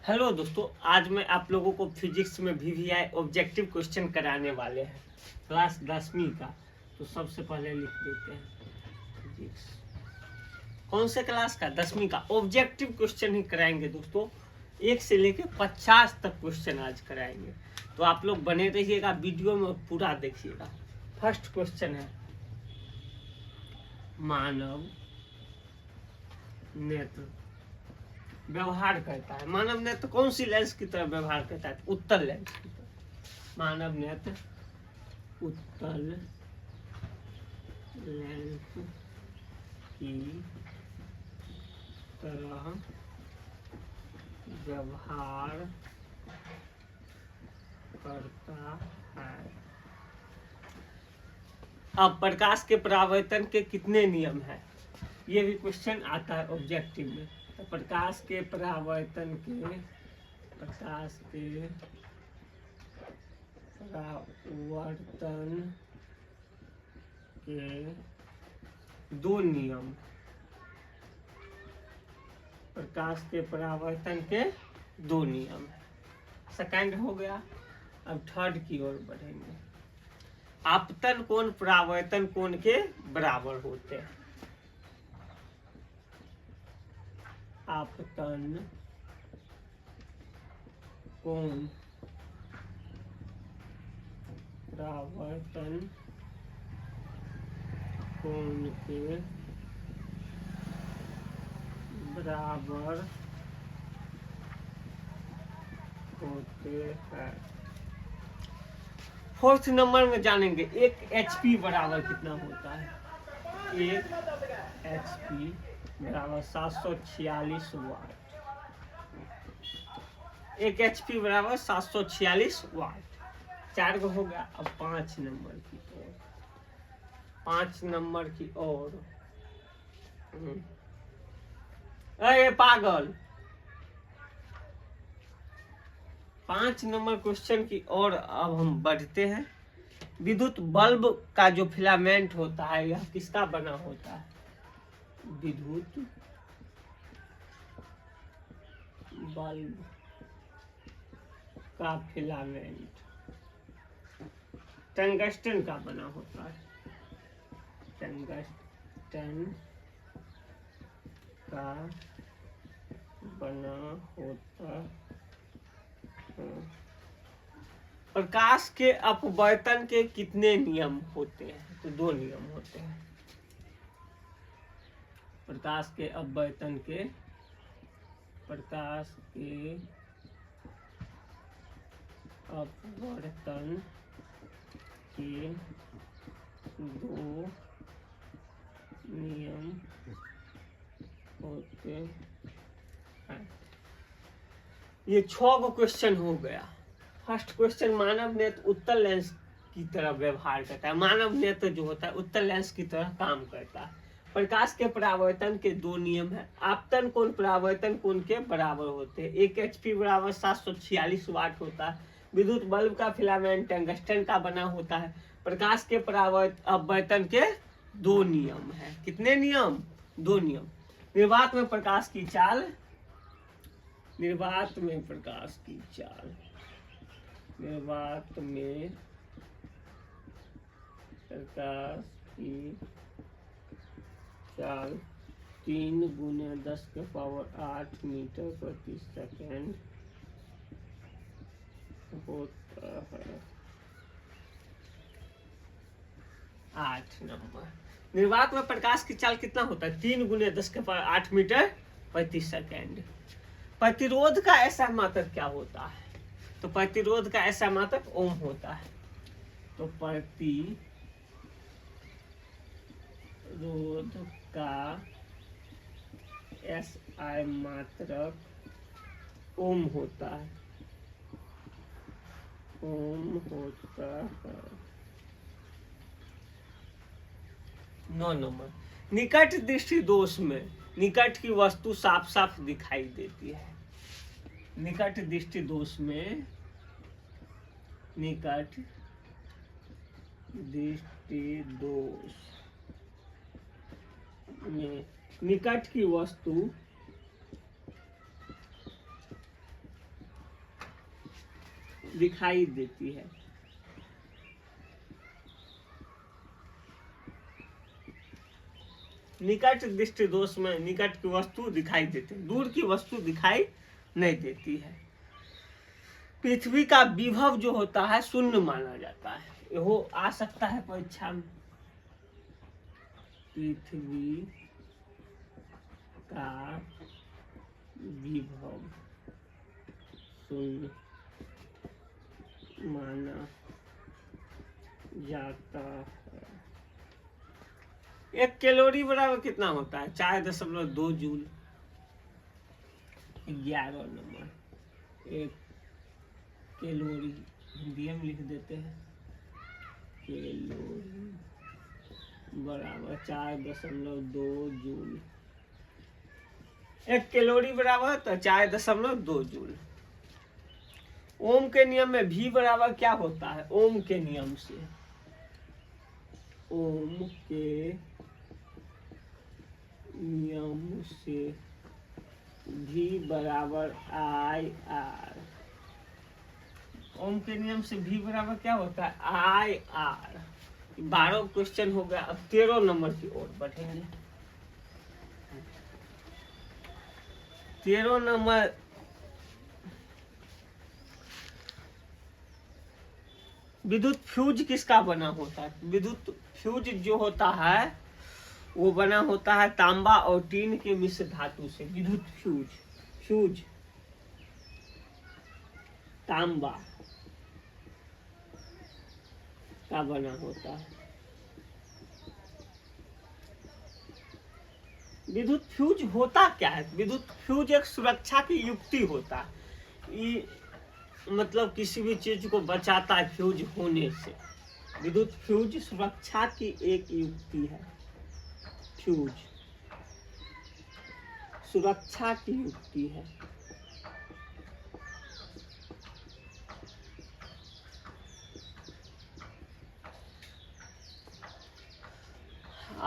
Hello दोस्तों, आज मैं आप लोगों को फिजिक्स में वीवीआई ऑब्जेक्टिव क्वेश्चन कराने वाले हैं क्लास 10वीं का। तो सबसे पहले लिख देते हैं फिजिक्स। कौन से क्लास का? 10वीं का। ऑब्जेक्टिव क्वेश्चन ही कराएंगे दोस्तों, 1 से लेकर 50 तक क्वेश्चन आज कराएंगे। तो आप लोग बने रहिएगा, वीडियो में पूरा देखिएगा। फर्स्ट क्वेश्चन है, मानव नेत्र व्यवहार करता है। मानव नेत्र कौन सी लेंस की तरह व्यवहार करता है? उत्तल लेंस की तरह। मानव नेत्र उत्तल लेंस की तरह व्यवहार करता है। अब प्रकाश के परावर्तन के कितने नियम हैं? ये भी क्वेश्चन आता है ऑब्जेक्टिव में। तो प्रकाश के परावर्तन के दो नियम। प्रकाश के परावर्तन के दो नियम। सेकंड हो गया। अब थर्ड की ओर बढ़ेंगे। आपतन कोण परावर्तन कोण के बराबर होते हैं। आपतन कोण परावर्तन कोण के बराबर होते हैं। फोर्थ नंबर में जानेंगे, 1 HP बराबर कितना होता है? 1 HP बराबर 746 वाट। 1 HP बराबर 746 वाट। 4 को हो गया। अब 5 नंबर की ओर। 5 नंबर की ओर। अरे पागल, 5 नंबर क्वेश्चन की ओर अब हम बढ़ते हैं। विद्युत बल्ब का जो फिलामेंट होता है, यह किसका बना होता है? विद्युत बल्ब का फिलामेंट टंगस्टन का बना होता है। टंगस्टन का बना होता है। प्रकाश के अपवर्तन के कितने नियम होते हैं? तो 2 नियम होते हैं। प्रकाश के अपवर्तन के दो नियम होते हैं। ये 6 गो क्वेश्चन हो गया। फर्स्ट क्वेश्चन, मानव नेत्र उत्तल लेंस की तरह व्यवहार करता है। मानव नेत्र जो होता है उत्तल लेंस की तरह काम करता है। प्रकाश के परावर्तन के 2 नियम है। आपतन कोण परावर्तन कोण के बराबर होते हैं। 1 HP बराबर 746 वाट होता है। विद्युत बल्ब का फिलामेंट टंगस्टन का बना होता है। प्रकाश के अपवर्तन के 2 नियम है। कितने नियम? 2 नियम। निर्वात में प्रकाश की चाल। निर्वात में प्रकाश की चाल। निर्वात में प्रकाश की चाल 3 × 10⁸ मीटर प्रति सेकंड होता है। 8 नंबर, निर्वात में प्रकाश की चाल कितना होता है? 3 × 10⁸ मीटर प्रति सेकंड। प्रतिरोध का ऐसा मात्रक क्या होता है? तो प्रतिरोध का ऐसा मात्रक ओम होता है। तो प्रतिरोध का SI मात्रक ओम होता है। ओम होता है। 9 नंबर, निकट दृष्टि दोष में निकट की वस्तु साफ साफ दिखाई देती है। निकट दृष्टि दोष में निकट दृष्टि दोष में निकट की वस्तु दिखाई देती है। निकट दृष्टि दोष में निकट की वस्तु दिखाई देती है, दूर की वस्तु दिखाई नहीं देती है। पृथ्वी का विभव जो होता है शून्य माना जाता है, वो आ सकता है परीक्षा में। पृथ्वी का विभव शून्य माना जाता है। 1 कैलोरी बराबर कितना होता है? 4.2 जूल। 11 नंबर। 1 कैलोरी हिंदी में लिख देते हैं, कैलोरी बराबर 4.2 जूल। 1 कैलोरी बराबर तो 4.2 जूल। ओम के नियम में भी बराबर क्या होता है? ओम के नियम से, ओम के नियम से भी बराबर आई आर। ओम के नियम से भी बराबर क्या होता है? I R. 12 क्वेश्चन हो गया। अब 13 नंबर की ओर बढ़ेंगे। 13 नंबर विद्युत फ्यूज किसका बना होता है? विद्युत फ्यूज जो होता है वो बना होता है तांबा और टीन के मिश्र धातु से। विद्युत फ्यूज तांबा का बना होता है। विद्युत फ्यूज होता क्या है? विद्युत फ्यूज एक सुरक्षा की युक्ति होता है। ये मतलब किसी भी चीज को बचाता है फ्यूज होने से। विद्युत फ्यूज सुरक्षा की एक युक्ति है। फ्यूज सुरक्षा की युक्ति है।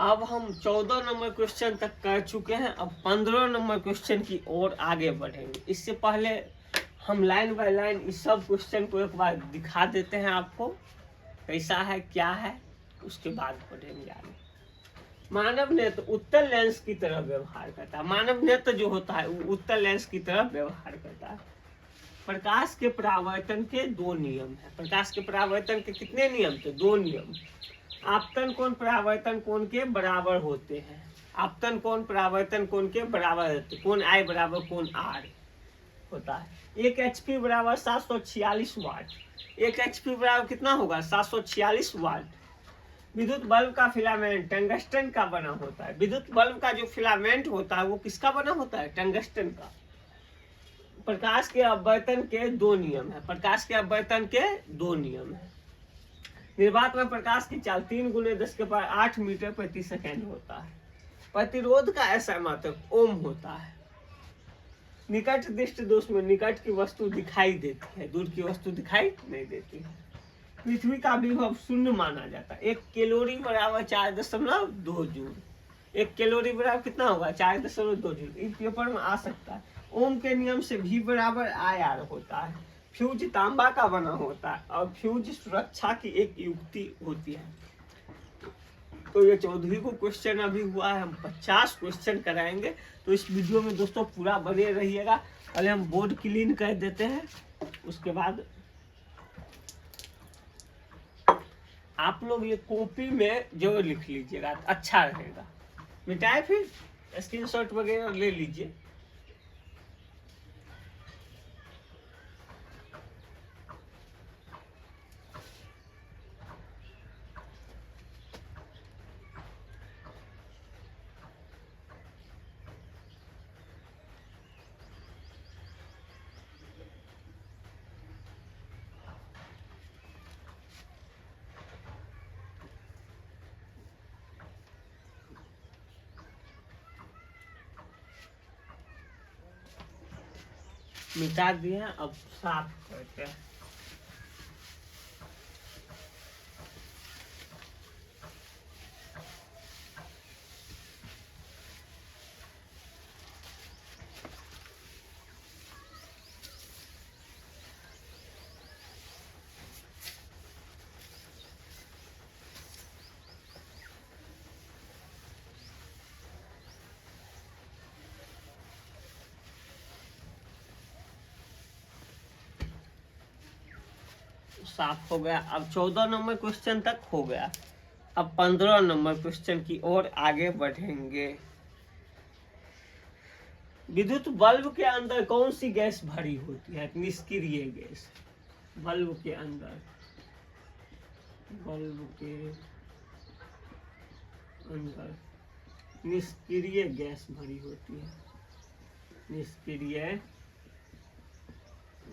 अब हम 14 नंबर क्वेश्चन तक कर चुके हैं। अब 15 नंबर क्वेश्चन की ओर आगे बढ़ेंगे। इससे पहले हम लाइन बाय लाइन इस सब क्वेश्चन को एक बार दिखा देते हैं आपको कैसा है क्या है, उसके बाद बढ़ेंगे आगे। मानव नेत्र उत्तल लेंस की तरह व्यवहार करता है। मानव नेत्र जो होता है वो उत्तल लेंस की तरह व्यवहार करता है। प्रकाश के परावर्तन के 2 नियम है। प्रकाश के परावर्तन के कितने नियम थे? 2 नियम। आपतन कोण परावर्तन कोण के बराबर होते हैं। आपतन कोण परावर्तन कोण के बराबर होते हैं। कोण आई बराबर कोण आर होता है। 1 HP बराबर 746 वाट। 1 HP बराबर कितना होगा? 746 वाट। विद्युत बल्ब का फिलामेंट टंगस्टन का बना होता है। विद्युत बल्ब का जो फिलामेंट होता है वो किसका बना होता है? टंगस्टन का। प्रकाश के अपवर्तन के 2 नियम है। प्रकाश के अपवर्तन के 2 नियम है। निर्वात में प्रकाश की चाल 3 × 10⁸ मीटर प्रति सेकेंड होता है। प्रतिरोध का ऐसा मात्रक ओम होता है। निकट दृष्टि दोष में निकट की वस्तु दिखाई देती है, दूर की वस्तु दिखाई नहीं देती है। पृथ्वी का विभव शून्य माना जाता है। 1 कैलोरी बराबर 4.2 जूल। 1 कैलोरी बराबर कितना होगा? 4.2 जूल। इस पेपर में आ सकता है। ओम के नियम से भी बराबर आई आर होता है। फ्यूज तांबा का बना होता है और फ्यूज सुरक्षा की एक युक्ति होती है। तो ये 14वीं को क्वेश्चन अभी हुआ है। हम 50 क्वेश्चन कराएंगे, तो इस वीडियो में दोस्तों पूरा बने रहिएगा। पहले हम बोर्ड क्लीन कर देते हैं, उसके बाद आप लोग ये कॉपी में जरूर लिख लीजिएगा, अच्छा रहेगा। मिटाए फिर स्क्रीनशॉट वगैरह ले लीजिए। मिटा दिए, अब साफ करते हैं। साफ हो गया। अब 14 नंबर क्वेश्चन तक हो गया। अब 15 नंबर क्वेश्चन की ओर आगे बढ़ेंगे। विद्युत बल्ब के अंदर कौन सी गैस भरी होती है? निष्क्रिय गैस। बल्ब के अंदर निष्क्रिय गैस भरी होती है। निष्क्रिय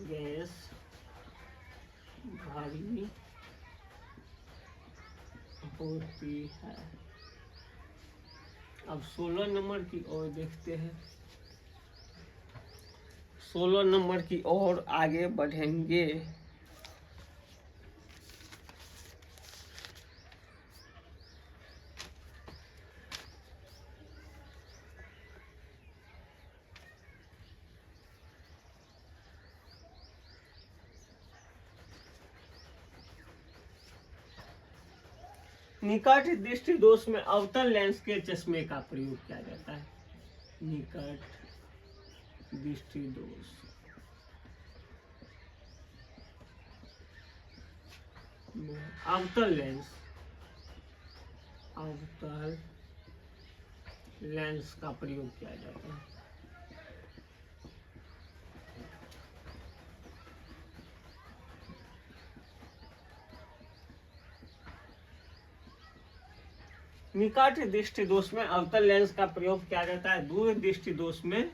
गैस भरी होती है। अब 16 नंबर की ओर देखते हैं। 16 नंबर की ओर आगे बढ़ेंगे। निकट दृष्टि दोष में अवतल लेंस के चश्मे का प्रयोग किया जाता है। निकट दृष्टि दोष में अवतल लेंस का प्रयोग किया जाता है। निकट दृष्टि दोष में अवतल लेंस का प्रयोग किया जाता है। दूर दृष्टि दोष में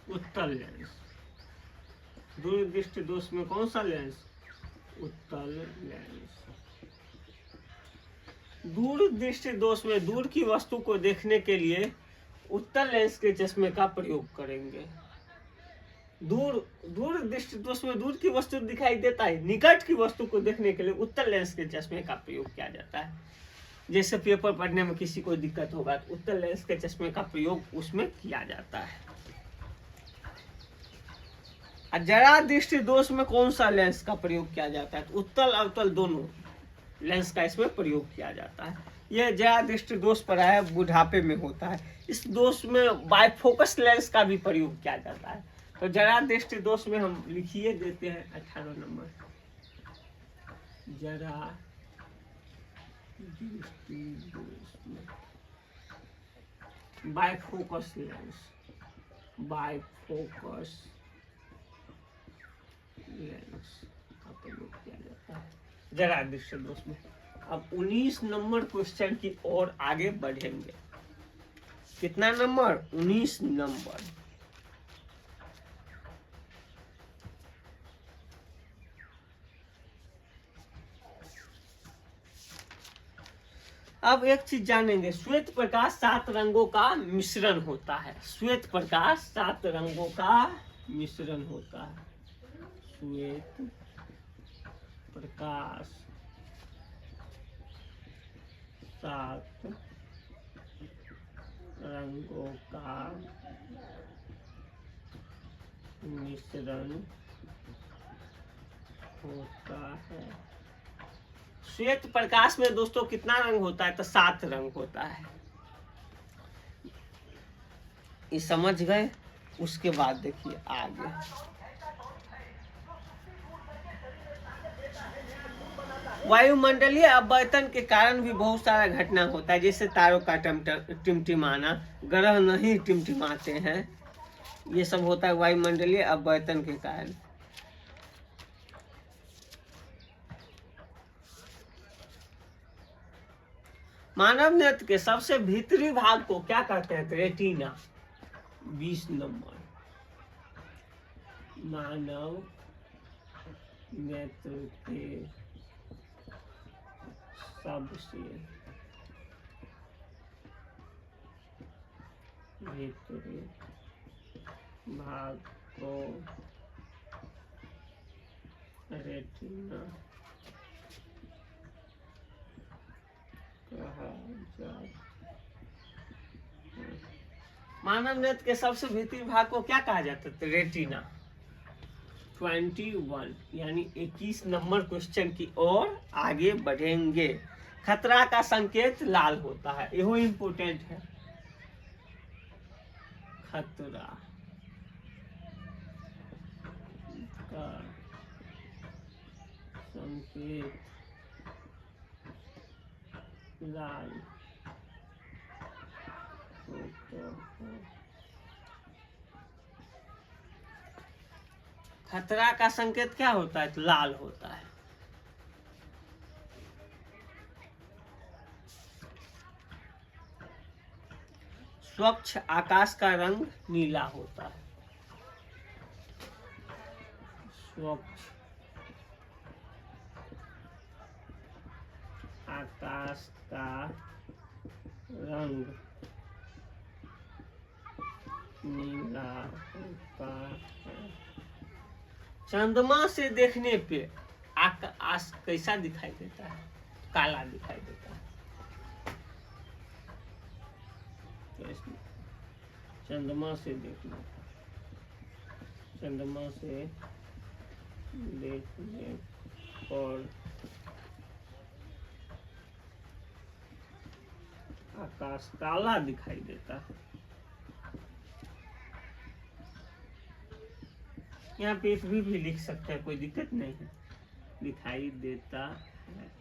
उत्तल लेंस। दूर दृष्टि दोष में कौन सा लेंस? उत्तल लेंस। दूर दृष्टि दोष में दूर की वस्तु को देखने के लिए उत्तल लेंस के चश्मे का प्रयोग करेंगे। दूर दृष्टि दोष में दूर की वस्तु दिखाई देता है, निकट की वस्तु को देखने के लिए उत्तल लेंस के चश्मे का प्रयोग किया जाता है। जैसे पेपर पढ़ने में किसी को दिक्कत होगा तो उत्तल लेंस के चश्मे का प्रयोग उसमें किया जाता है। जरा दृष्टि दोष में कौन सा लेंस का प्रयोग किया जाता है? तो उत्तल अवतल दोनों लेंस का इसमें प्रयोग किया जाता है। यह जरा दृष्टि दोष पर है, बुढ़ापे में होता है। इस दोष में बाइफोकस लेंस का भी प्रयोग किया जाता है। तो जरा दृष्टि दोष में हम लिखिए देते हैं 18 नंबर। जरा दृष्टि दोष में बाइफोकस लेंस का प्रयोग किया जाता है जरा दृष्टि दोष में। अब 19 नंबर क्वेश्चन की ओर आगे बढ़ेंगे। कितना नंबर? 19 नंबर। अब एक चीज जानेंगे, श्वेत प्रकाश 7 रंगों का मिश्रण होता है। श्वेत प्रकाश 7 रंगों का मिश्रण होता है। श्वेत प्रकाश 7 रंगों का मिश्रण होता है। श्वेत प्रकाश में दोस्तों कितना रंग होता है? तो 7 रंग होता है। ये समझ गए? उसके बाद देखिए आगे। वायुमंडलीय अपवर्तन के कारण भी बहुत सारा घटना होता है, जैसे तारों का टिमटिमाना, ग्रह नहीं टिमटिमाते हैं, ये सब होता है वायुमंडलीय अपवर्तन के कारण। मानव नेत्र के सबसे भीतरी भाग को क्या कहते हैं? रेटिना। 20 नंबर। मानव नेत्र के सबसे भीतरी भाग को रेटिना मानव नेत्र के सबसे भीतरी भाग को क्या कहा जाता है? रेटिना। 21 यानी 21 नंबर क्वेश्चन की ओर आगे बढ़ेंगे। खतरा का संकेत लाल होता है, यह इम्पोर्टेंट है। खतरा का संकेत लाल होता है। खतरा का संकेत क्या होता है? तो लाल होता है। स्वच्छ आकाश का रंग नीला होता है। स्वच्छ आकाश का रंग नीला होता है। चंद्रमा से देखने पे आकाश कैसा दिखाई देता है? काला दिखाई देता है। चंद्रमा से देखने और आकाश काला दिखाई देता है। यहाँ पे भी लिख सकते हैं, कोई दिक्कत नहीं है। दिखाई देता है।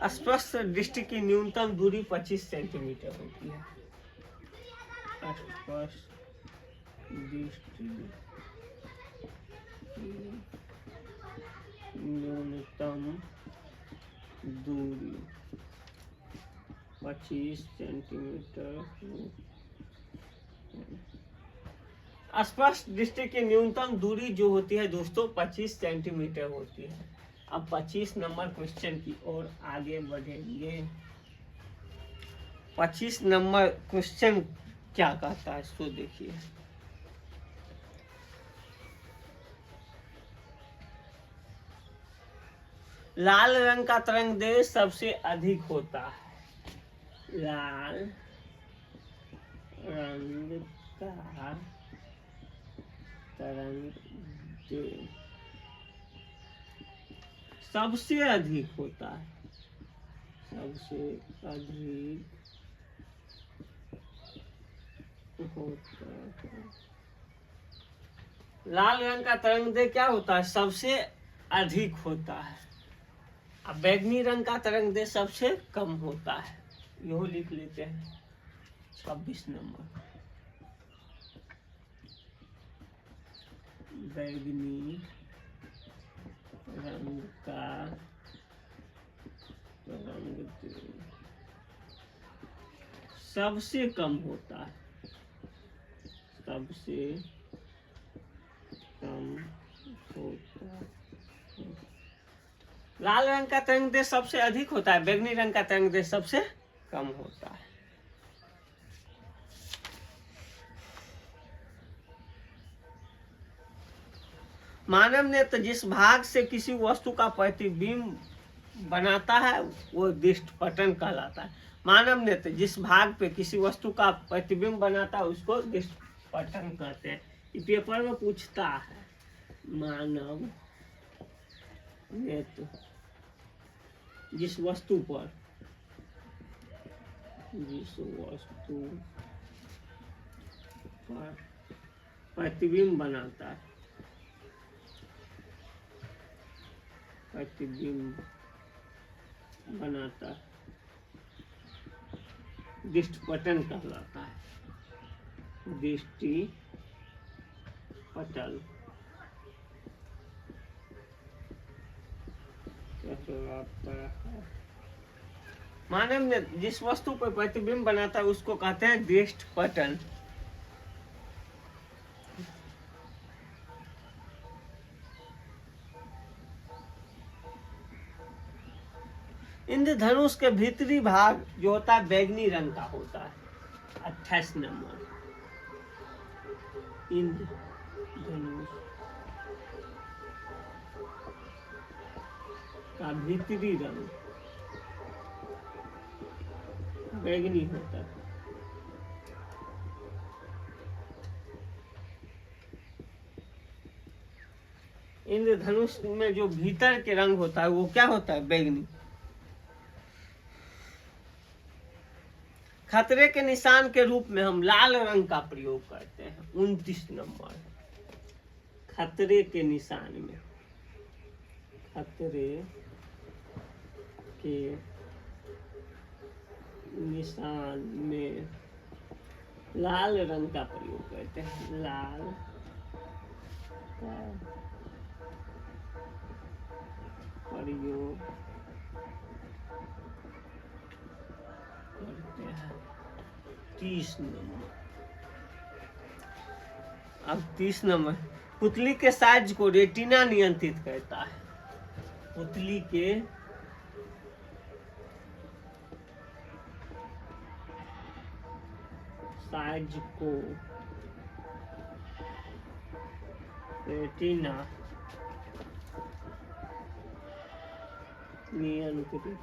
स्पष्ट दृष्टि की न्यूनतम दूरी 25 सेंटीमीटर होती है। स्पष्ट दृष्टि न्यूनतम दूरी 25 सेंटीमीटर। स्पष्ट दृष्टि की न्यूनतम दूरी जो होती है दोस्तों 25 सेंटीमीटर होती है। अब 25 नंबर क्वेश्चन की ओर आगे बढ़ेंगे। 25 नंबर क्वेश्चन क्या कहता है सो देखिए। लाल रंग का तरंग दैर्घ्य सबसे अधिक होता है। लाल रंग का तरंग दैर्घ्य सबसे अधिक होता है। सबसे अधिक होता है। लाल रंग का तरंग दैर्घ्य क्या होता है? सबसे अधिक होता है। अब बैगनी रंग का तरंग दैर्घ्य सबसे कम होता है। यह लिख लेते हैं 26 नंबर। बैगनी रंग का तरंग दैर्घ्य सबसे कम होता है। सबसे कम होता है। लाल रंग का तरंग दैर्घ्य सबसे अधिक होता है। बैगनी रंग का तरंग दैर्घ्य सबसे कम होता है। मानव नेत्र जिस भाग से किसी वस्तु का प्रतिबिंब बनाता है वो दृष्टिपटल कहलाता है। मानव नेत्र जिस भाग पे किसी वस्तु का प्रतिबिंब बनाता है उसको दृष्टिपटल कहते हैं। ये पेपर में पूछता है। मानव नेत्र जिस वस्तु पर प्रतिबिंब बनाता है, प्रतिबिंब बनाता है, दृष्टिपटल कहलाता है। दृष्टिपटल कहलाता है। मानव ने जिस वस्तु पर प्रतिबिंब बनाता है उसको कहते हैं दृष्टिपटल। इंद्रधनुष के भीतरी भाग जो होता है बैगनी रंग का होता है। 28 नंबर। इंद्रधनुष का भीतरी रंग बैगनी होता है। इंद्रधनुष में जो भीतर के रंग होता है वो क्या होता है? बैंगनी। खतरे के निशान के रूप में हम लाल रंग का प्रयोग करते हैं। 29 नंबर, खतरे के निशान में, खतरे के निशान में लाल रंग का प्रयोग करते हैं। लाल का प्रयोग करते हैं। 30 नंबर। अब 30 नंबर, पुतली के साइज को रेटिना नियंत्रित करता है। पुतली के साइज को रेटिना नियंत्रित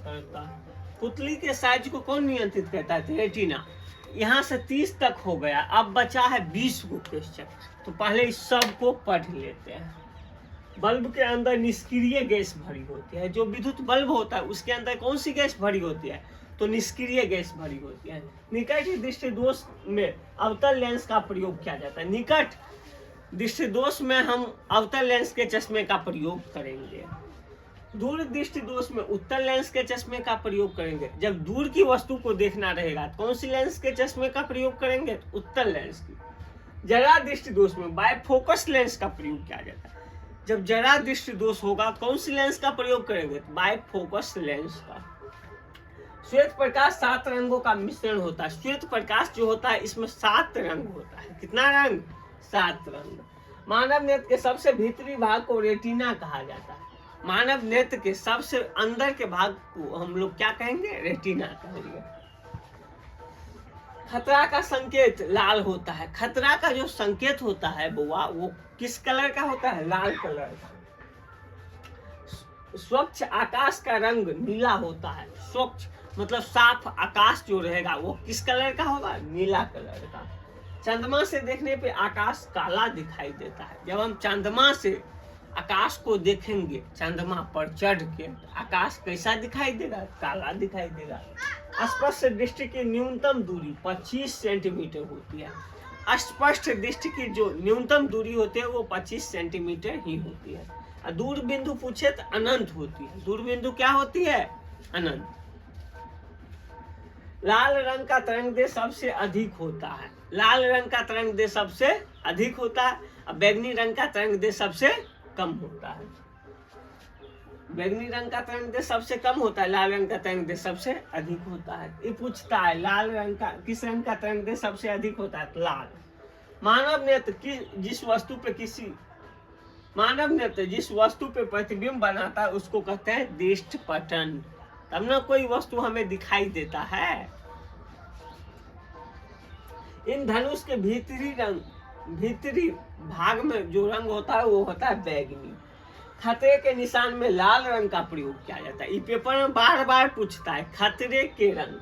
करता है। पुतली के साइज को कौन नियंत्रित करता है? रेटिना। यहाँ से 30 तक हो गया, अब बचा है 20 को क्वेश्चन। तो पहले इस सब को पढ़ लेते हैं। बल्ब के अंदर निष्क्रिय गैस भरी होती है। जो विद्युत बल्ब होता है उसके अंदर कौन सी गैस भरी होती है? तो निष्क्रिय गैस भरी होती है। निकट दृष्टि दोष में अवतल लेंस का प्रयोग किया जाता है। निकट दृष्टि दोष में हम अवतल लेंस के चश्मे का प्रयोग करेंगे। दूर दृष्टि दोष में उत्तल लेंस के चश्मे का प्रयोग करेंगे। जब दूर की वस्तु को देखना रहेगा तो कौन सी लेंस के चश्मे का प्रयोग करेंगे? उत्तल लेंस की। जरा दृष्टि दोष में बायफोकस लेंस का प्रयोग किया जाता है। जब जरा दृष्टि दोष होगा कौन सी लेंस का प्रयोग करेंगे? बायफोकस लेंस का। श्वेत प्रकाश 7 रंगों का मिश्रण होता है। श्वेत प्रकाश जो होता है इसमें 7 रंग होता है। कितना रंग? 7 रंग। मानव नेत्र के सबसे भीतरी भाग को रेटिना कहा जाता है। मानव नेत्र के सबसे अंदर के भाग को हम लोग क्या कहेंगे? रेटिना कहेंगे। खतरा का संकेत लाल होता है। खतरा का जो संकेत होता है वो किस कलर का होता है? लाल कलर का। स्वच्छ आकाश का रंग नीला होता है। स्वच्छ मतलब साफ आकाश जो रहेगा वो किस कलर का होगा? नीला कलर का। चंद्रमा से देखने पे आकाश काला दिखाई देता है। जब हम चंद्रमा से आकाश को देखेंगे, चंद्रमा पर चढ़ के, आकाश कैसा दिखाई देगा? काला दिखाई देगा। स्पष्ट दृष्टि की न्यूनतम दूरी 25 सेंटीमीटर होती है। अस्पष्ट दृष्टि की जो न्यूनतम दूरी होती है वो 25 सेंटीमीटर ही होती है। दूर बिंदु पूछे तो अनंत होती है। दूर बिंदु क्या होती है? अनंत। लाल रंग का तरंग दैर्घ्य सबसे अधिक होता है। लाल रंग का तरंग दैर्घ्य सबसे अधिक होता है और बैगनी रंग का तरंग दैर्घ्य सबसे कम होता है। बैगनी रंग का तरंग दैर्घ्य सबसे कम होता है, लाल रंग का तरंग दैर्घ्य सबसे अधिक होता है। ये पूछता है लाल रंग का किस रंग का तरंग दैर्घ्य सबसे अधिक होता है? लाल। मानव नेत्र जिस वस्तु पे प्रतिबिंब बनाता है उसको कहते हैं दृष्टिपटल। तब ना कोई वस्तु हमें दिखाई देता है। इन धनुष के भीतरी भाग में जो रंग होता है वो होता है बैगनी। खतरे के निशान में लाल रंग का प्रयोग किया जाता है। ये पेपर में बार बार पूछता है। खतरे के रंग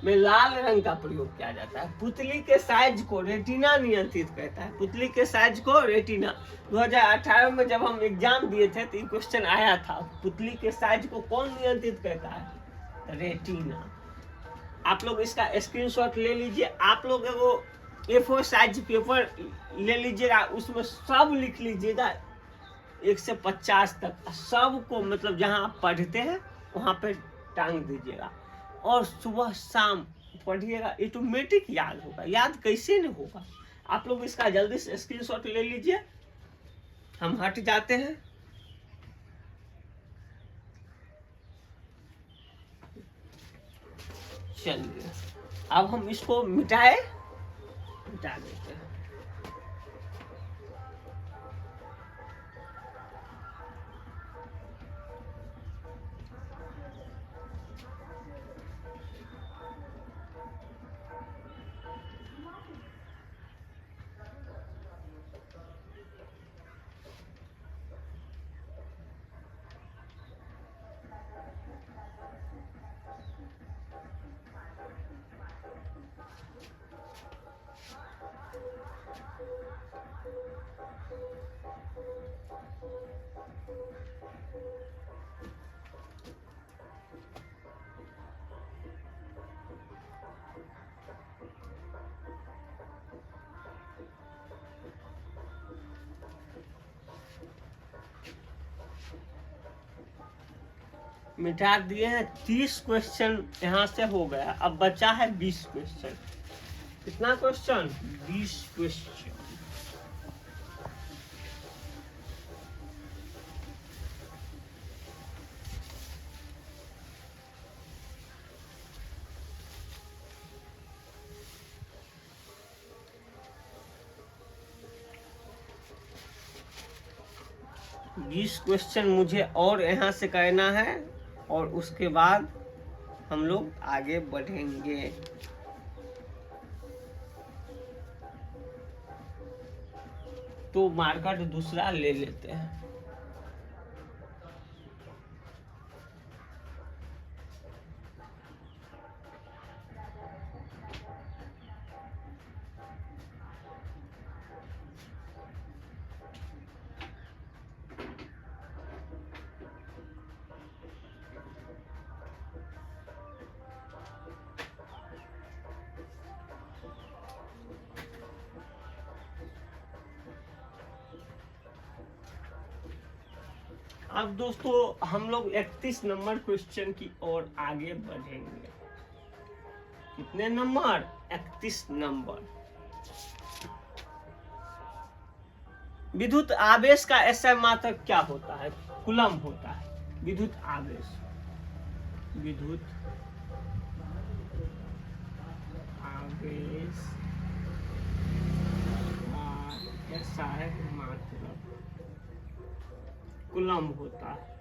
में लाल रंग का प्रयोग किया जाता है। पुतली के साइज को रेटिना नियंत्रित करता है। पुतली के साइज को रेटिना। 2018 में जब हम एग्जाम दिए थे तो ये क्वेश्चन आया था। पुतली के साइज को कौन नियंत्रित करता है? रेटिना। आप लोग इसका स्क्रीनशॉट ले लीजिए। आप लोग वो A4 साइज पेपर ले लीजिएगा, उसमें सब लिख लीजिएगा 1 से 50 तक। सबको मतलब जहाँ आप पढ़ते हैं वहाँ पे टांग दीजिएगा और सुबह शाम पढ़िएगा। ऑटोमेटिक याद होगा। याद कैसे नहीं होगा? आप लोग इसका जल्दी से स्क्रीनशॉट ले लीजिए। हम हट जाते हैं। चलिए अब हम इसको मिटा देते हैं। मिटा दिए हैं। 30 क्वेश्चन यहाँ से हो गया। अब बचा है 20 क्वेश्चन। कितना क्वेश्चन? 20 क्वेश्चन। बीस क्वेश्चन मुझे और यहाँ से करना है और उसके बाद हम लोग आगे बढ़ेंगे। तो मार्कर दूसरा ले लेते हैं। अब दोस्तों हम लोग 31 नंबर क्वेश्चन की ओर आगे बढ़ेंगे। कितने नंबर? 31 नंबर। विद्युत आवेश का SI मात्रक क्या होता है? कूलम होता है। विद्युत आवेश, विद्युत आवेश का SI मात्रक कूलम होता है।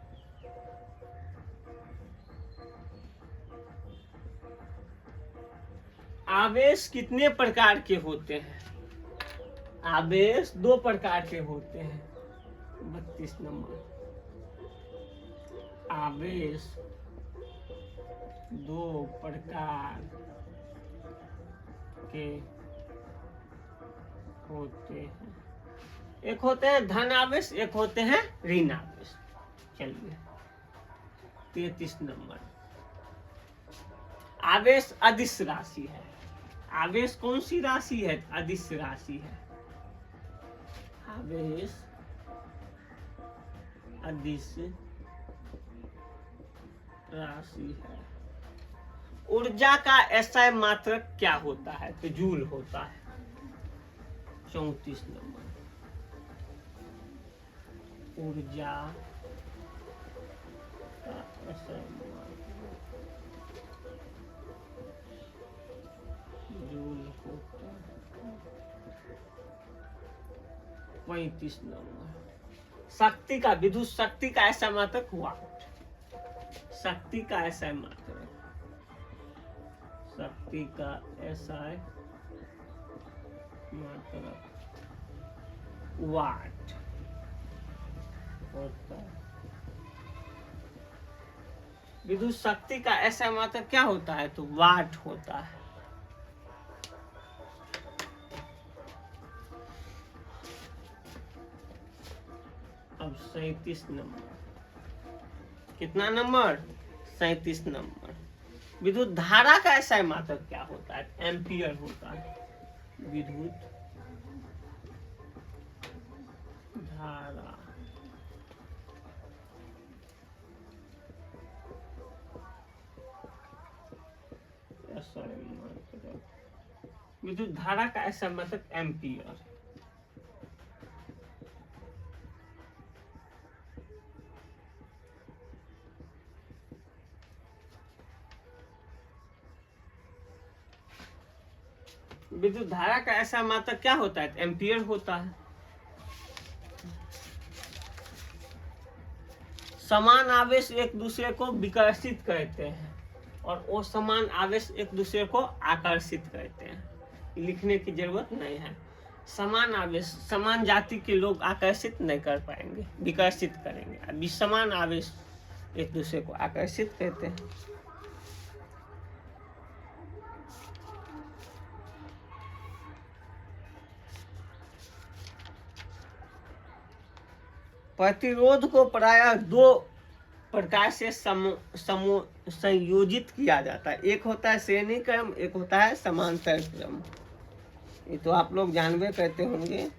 आवेश कितने प्रकार के होते हैं? आवेश 2 प्रकार के होते हैं। 32 नंबर। आवेश 2 प्रकार के होते हैं। एक होते हैं धन आवेश, एक होते हैं ऋण आवेश। चलिए 33 नंबर। आवेश अदिश राशि है। आवेश कौन सी राशि है? अदिश राशि है। आवेश अदिश राशि है। ऊर्जा का SI मात्रक क्या होता है? तो जूल होता है। 34 नंबर। ऊर्जा का SI जूल होता है। 35 नंबर। शक्ति का, विद्युत शक्ति का SI मात्रक वाट। शक्ति का SI मात्रक, शक्ति का SI मात्रक वाट होता है। विद्युत शक्ति का SI मात्रक क्या होता है? तो वाट होता है। अब 37 नंबर। कितना नंबर? 37 नंबर। विद्युत धारा का SI मात्रक क्या होता है? एम्पियर होता है। विद्युत धारा विद्युत धारा का SI मात्रक एम्पियर। विद्युत धारा का SI मात्रक क्या होता है? एम्पियर होता है। समान आवेश एक दूसरे को विकर्षित करते हैं और वो समान आवेश एक दूसरे को आकर्षित करते हैं। लिखने की जरूरत नहीं है। समान आवेश समान जाति के लोग आकर्षित नहीं कर पाएंगे, विकर्षित करेंगे। अभी समान आवेश एक दूसरे को आकर्षित करते हैं। प्रतिरोध को प्रायः 2 प्रकार से संयोजित किया जाता है। एक होता है श्रेणी क्रम, एक होता है समांतर क्रम। ये तो आप लोग जानबे करते होंगे।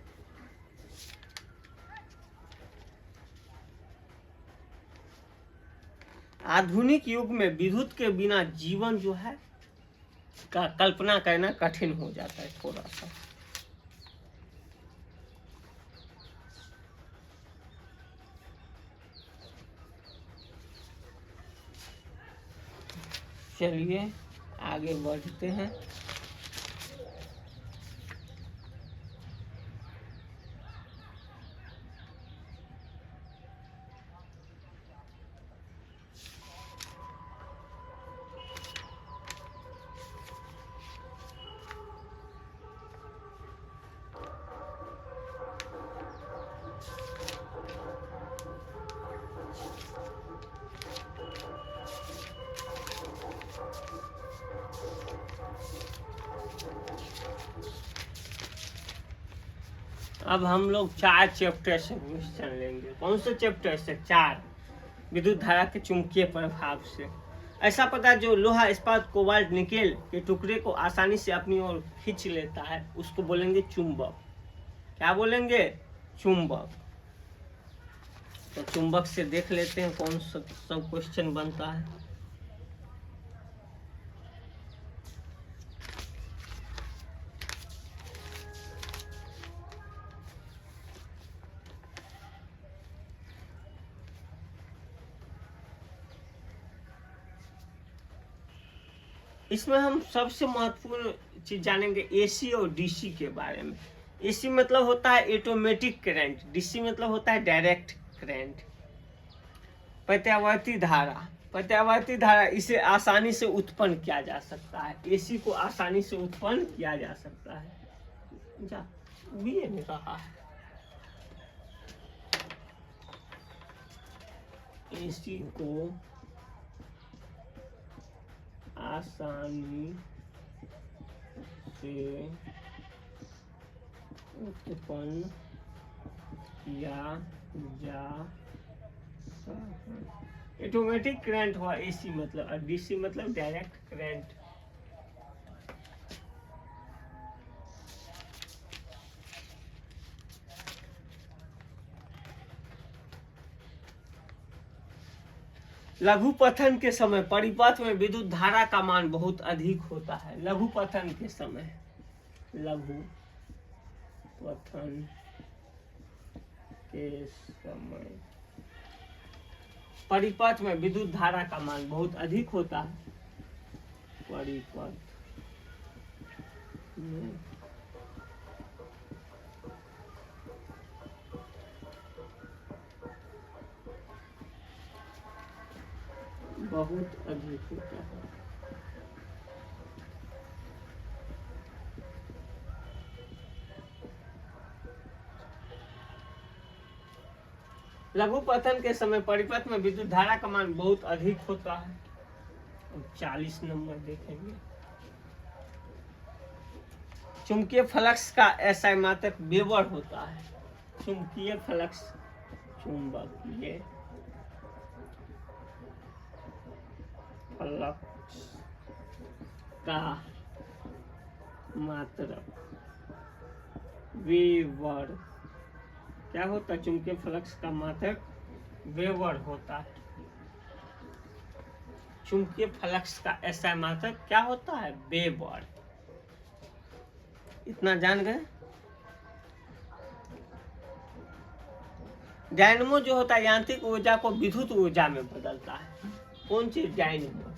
आधुनिक युग में विद्युत के बिना जीवन जो है का कल्पना करना कठिन हो जाता है थोड़ा सा। चलिए आगे बढ़ते हैं। अब हम लोग 4 चैप्टर से क्वेश्चन लेंगे। कौन से चैप्टर से? 4। विद्युत धारा के चुंबकीय प्रभाव से। ऐसा पता जो लोहा, इस्पात, कोबाल्ट, निकेल के टुकड़े को आसानी से अपनी ओर खींच लेता है उसको बोलेंगे चुंबक। क्या बोलेंगे? चुंबक। तो चुंबक से देख लेते हैं कौन सा सब क्वेश्चन बनता है। इसमें हम सबसे महत्वपूर्ण चीज जानेंगे एसी और डीसी के बारे में। एसी मतलब होता है ऑटोमेटिक करंट, डीसी मतलब होता है डायरेक्ट करंट। प्रत्यावर्ती धारा, प्रत्यावर्ती धारा इसे आसानी से उत्पन्न किया जा सकता है। एसी को आसानी से उत्पन्न किया जा सकता है। ये नहीं रहा है। एसी को आसानी से उत्पन्न किया जा सकता है। ऑटोमेटिक करंट हुआ एसी मतलब, और डीसी मतलब डायरेक्ट करंट। लघु पथन के समय परिपथ में विद्युत धारा का मान बहुत अधिक होता है। लघु पथन के समय, लघु पथन के समय परिपथ में विद्युत धारा का मान बहुत अधिक होता है। परिपथ में बहुत अधिक होता है। लघु पतन के समय परिपथ में विद्युत धारा का मान बहुत अधिक होता है। अब 40 नंबर देखेंगे। चुंबकीय फ्लक्स का SI मात्रक वेबर होता है। चुंबकीय फ्लक्स, चुंबकीय फ्लक्स का मात्रक वेबर क्या होता है? चुंबकीय फ्लक्स का मात्रक वेबर होता है। चुंबकीय फ्लक्स का SI मात्रक क्या होता है? वेबर। इतना जान गए। डायनमो जो होता है यांत्रिक ऊर्जा को विद्युत ऊर्जा में बदलता है। कौन चीज? डायनमो।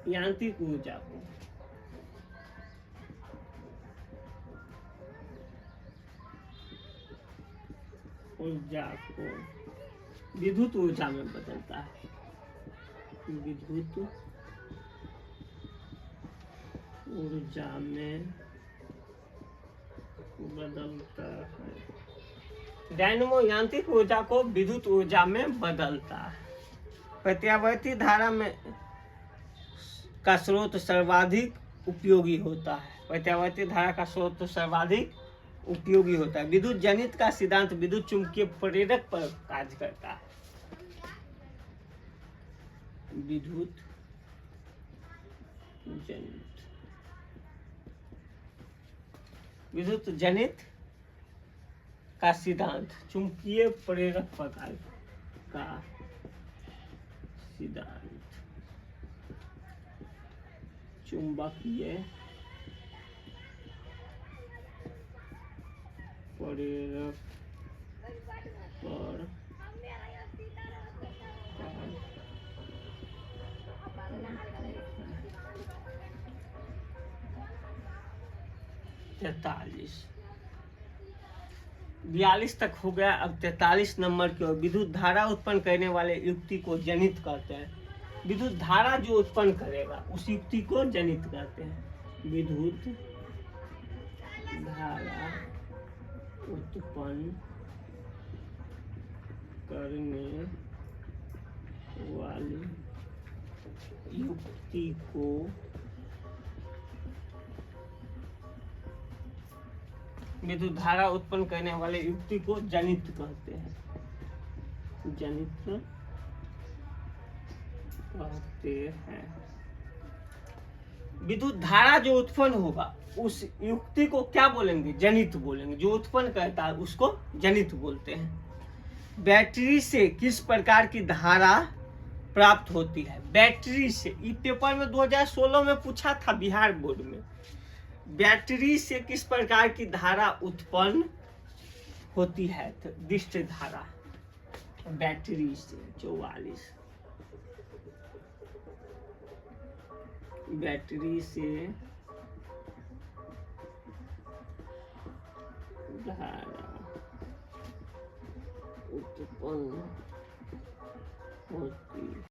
यांत्रिक ऊर्जा को विद्युत ऊर्जा में बदलता है। विद्युत ऊर्जा में बदलता है। डायनमो यांत्रिक ऊर्जा को विद्युत ऊर्जा में बदलता है। प्रत्यावर्ती धारा में का स्रोत सर्वाधिक उपयोगी होता है। प्रत्यावर्ती धारा का स्रोत सर्वाधिक उपयोगी होता है। विद्युत जनित का सिद्धांत विद्युत चुंबकीय प्रेरक पर कार्य करता है। विद्युत जनित, विद्युत जनित का सिद्धांत, चुंबकीय प्रेरक पदार्थ का सिद्धांत, चुंबकीय प्रेरक पर 42 तक हो गया। अब 43 नंबर की ओर, विद्युत धारा उत्पन्न करने वाले युक्ति को जनित कहते हैं। विद्युत धारा जो उत्पन्न करेगा उस युक्ति को जनित कहते हैं। विद्युत धारा उत्पन्न करने वाली युक्ति को विद्युत धारा उत्पन्न करने वाले युक्ति को जनित कहते हैं। जनित कहते हैं। विद्युत धारा जो उत्पन्न होगा उस युक्ति को क्या बोलेंगे? जनित बोलेंगे। जो उत्पन्न करता है उसको जनित बोलते हैं। बैटरी से किस प्रकार की धारा प्राप्त होती है? बैटरी से, इस पेपर में 2016 में पूछा था बिहार बोर्ड में। बैटरी से किस प्रकार की धारा उत्पन्न होती है? तो दिष्ट धारा बैटरी से। 44 बैटरी से धारा उत्पन्न होती